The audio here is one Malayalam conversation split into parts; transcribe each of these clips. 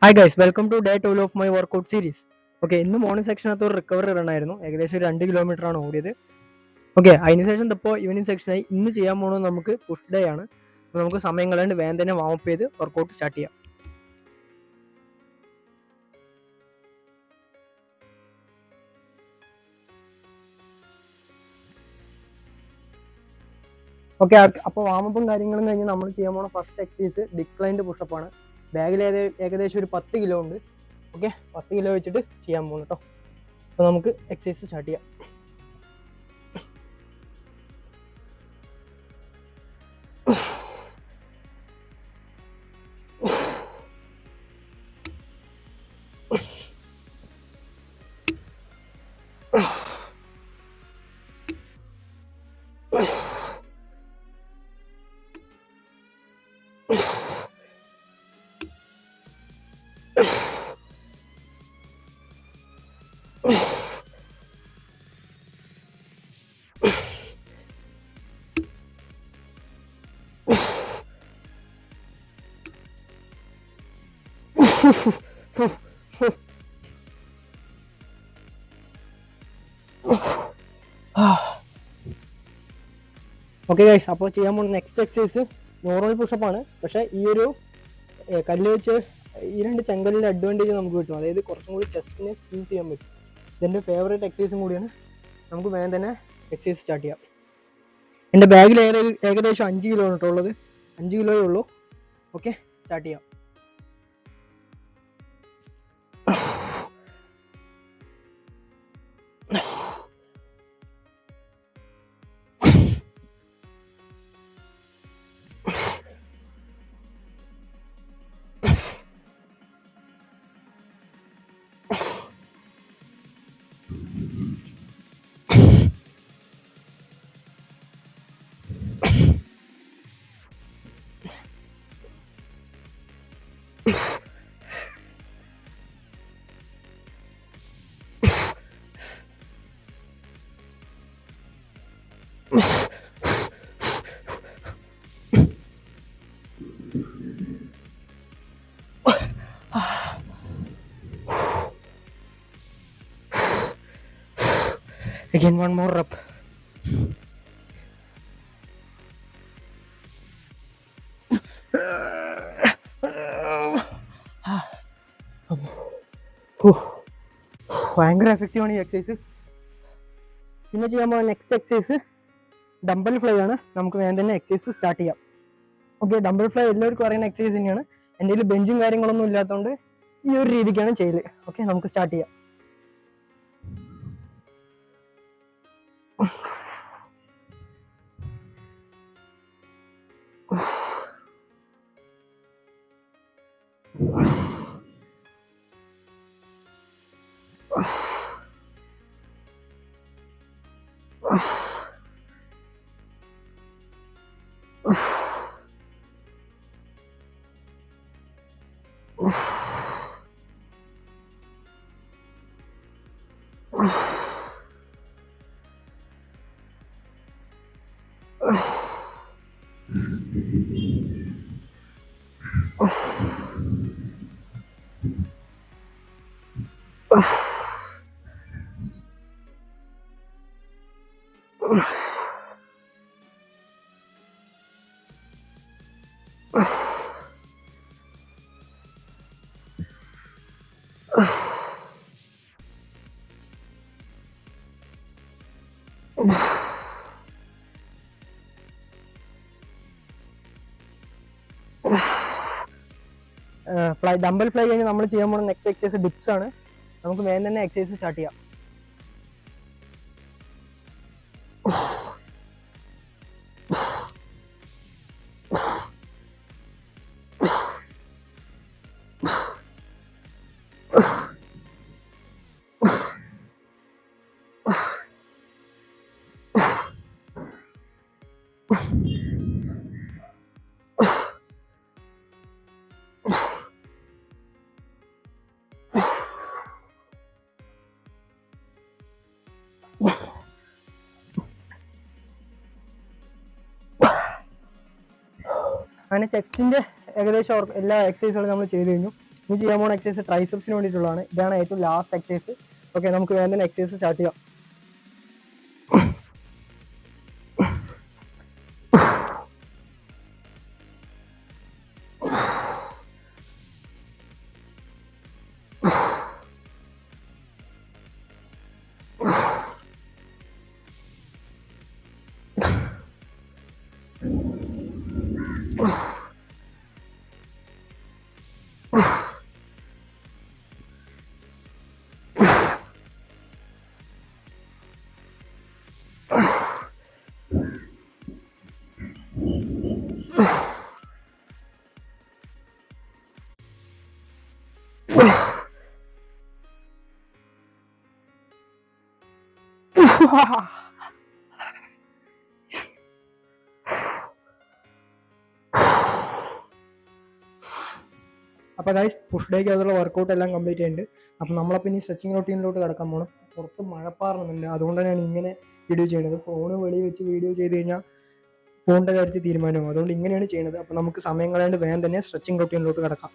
Hi guys, welcome to day 12 of my workout series. Okay, ഇന്ന് മോർണിംഗ് സെക്ഷനകത്ത് ഒരു റിക്കവറി റൺ ആയിരുന്നു. ഏകദേശം ഒരു 2 കിലോമീറ്റർ ആണ് ഓടിയത്. ഓക്കെ, അതിനുശേഷം ഇപ്പോൾ ഈവനിങ് സെക്ഷനായി. ഇന്ന് ചെയ്യാൻ പോകുന്നത് നമുക്ക് പുഷ് ഡേ ആണ്. അപ്പോൾ നമുക്ക് സമയം കളയാണ്ട് വേഗം തന്നെ വാമപ്പ് ചെയ്ത് വർക്കൗട്ട് സ്റ്റാർട്ട് ചെയ്യാം. ഓക്കെ, അപ്പോൾ വാമപ്പും കാര്യങ്ങളും കഴിഞ്ഞ് നമ്മൾ ചെയ്യാൻ പോകുന്ന ഫസ്റ്റ് എക്സസൈസ് ഡിക്ലൈൻഡ് പുഷപ്പ് ആണ്. ബാഗിൽ ഏകദേശം ഒരു 10 കിലോ ഉണ്ട്. ഓക്കെ, 10 കിലോ വെച്ചിട്ട് ചെയ്യാൻ പോകുന്നു കേട്ടോ. അപ്പോൾ നമുക്ക് എക്സസൈസ് സ്റ്റാർട്ട് ചെയ്യാം. ഓക്കെ ഗൈസ്, അപ്പോൾ ചെയ്യാൻ പോകുന്ന നെക്സ്റ്റ് എക്സസൈസ് നോർമൽ പുഷപ്പ് ആണ്. പക്ഷേ ഈ ഒരു കല്ല് വെച്ച് ഈ 2 ചെങ്കല്ലിൻ്റെ അഡ്വാൻറ്റേജ് നമുക്ക് കിട്ടും. അതായത് കുറച്ചും കൂടി ചെസ്റ്റിനെ സ്ക്യൂസ് ചെയ്യാൻ പറ്റും. ഇതെൻ്റെ ഫേവറേറ്റ് എക്സസൈസും കൂടിയാണ്. നമുക്ക് വേഗം തന്നെ എക്സസൈസ് സ്റ്റാർട്ട് ചെയ്യാം. എൻ്റെ ബാഗിൽ ഏകദേശം 5 കിലോ ആണ് കേട്ടോ ഉള്ളത്. 5 കിലോയേ ഉള്ളൂ. ഓക്കെ, സ്റ്റാർട്ട് ചെയ്യാം. Again, one more rep. ഭയങ്കര എഫക്റ്റീവാണ് ഈ എക്സസൈസ്. പിന്നെ ചെയ്യാൻ പോകുന്ന നെക്സ്റ്റ് എക്സസൈസ് ഡംബൽ ഫ്ലൈ ആണ്. നമുക്ക് വേഗം തന്നെ എക്സസൈസ് സ്റ്റാർട്ട് ചെയ്യാം. ഓക്കെ, ഡംബൽ ഫ്ലൈ എല്ലാവർക്കും അറിയുന്ന എക്സസൈസ് തന്നെയാണ്. എൻ്റെ കയ്യിൽ ബെഞ്ചും കാര്യങ്ങളൊന്നും ഇല്ലാത്തതുകൊണ്ട് ഈ ഒരു രീതിക്കാണ് ചെയ്യല്. ഓക്കെ, നമുക്ക് സ്റ്റാർട്ട് ചെയ്യാം. ഡംബൽ ഫ്ലൈ കഴിഞ്ഞ് നമ്മൾ ചെയ്യാൻ പോകുന്ന നെക്സ്റ്റ് എക്സസൈസ് ഡിപ്സ് ആണ്. നമുക്ക് വേഗം തന്നെ എക്സസൈസ് സ്റ്റാർട്ട് ചെയ്യാം. അങ്ങനെ ചെസ്റ്റിൻ്റെ ഏകദേശം എല്ലാ എക്സസൈസുകളും നമ്മൾ ചെയ്ത് കഴിഞ്ഞു. ഇനി ചെയ്യാൻ പോകുന്ന എക്സസൈസ് ട്രൈസെപ്സിന് വേണ്ടിയിട്ടുള്ളതാണ്. ഇതാണ് ഏറ്റവും ലാസ്റ്റ് എക്സസൈസ്. ഓക്കെ, നമുക്ക് വേണ്ട എക്സസൈസ് സ്റ്റാർട്ട് ചെയ്യാം. അപ്പോൾ ഗൈസ്, പുഷ് ഡേക്ക് അതുള്ള വർക്കൗട്ട് എല്ലാം കംപ്ലീറ്റ് ചെയ്യുന്നുണ്ട്. അപ്പോൾ നമ്മളപ്പോൾ ഇനി സ്ട്രെച്ചിങ് റൊട്ടീനിലോട്ട് കിടക്കാൻ പോകണം. പുറത്ത് മഴപ്പാറുന്നുണ്ട്, അതുകൊണ്ടാണ് ഞാൻ ഇങ്ങനെ വീഡിയോ ചെയ്യുന്നത്. ഫോണ് വെളിയിൽ വെച്ച് വീഡിയോ ചെയ്ത് കഴിഞ്ഞാൽ ഫോണിൻ്റെ കാര്യത്തിൽ തീരുമാനവും, അതുകൊണ്ട് ഇങ്ങനെയാണ് ചെയ്യുന്നത്. അപ്പോൾ നമുക്ക് സമയം കളയാണ്ട് വേഗം തന്നെ സ്ട്രെച്ചിങ് റൊട്ടീനിലോട്ട് കിടക്കാം.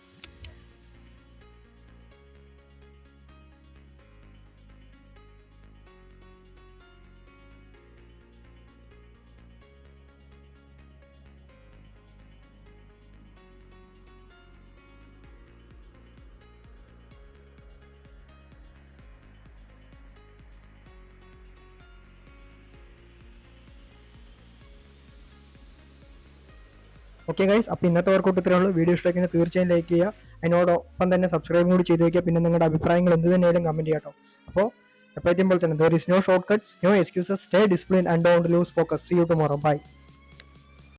ഓക്കെ ഗൈസ്, അപ്പോൾ ഇന്നത്തെ വർക്കൗട്ട് ഇത്രയേ ഉള്ളൂ. വീഡിയോ ഇഷ്ടമാക്കി തീർച്ചയായും ലൈക്ക് ചെയ്യുക. അതിനോടൊപ്പം തന്നെ സബ്സ്ക്രൈബും കൂടി ചെയ്ത് വയ്ക്കുക. പിന്നെ നിങ്ങളുടെ അഭിപ്രായങ്ങൾ എന്ത് തന്നെയാലും കമൻറ്റ് ചെയ്യാം കേട്ടോ. അപ്പോൾ എപ്പോഴത്തെയും പോലെ തന്നെ, there is no shortcuts, no excuses, stay disciplined and don't lose focus. See you tomorrow. Bye.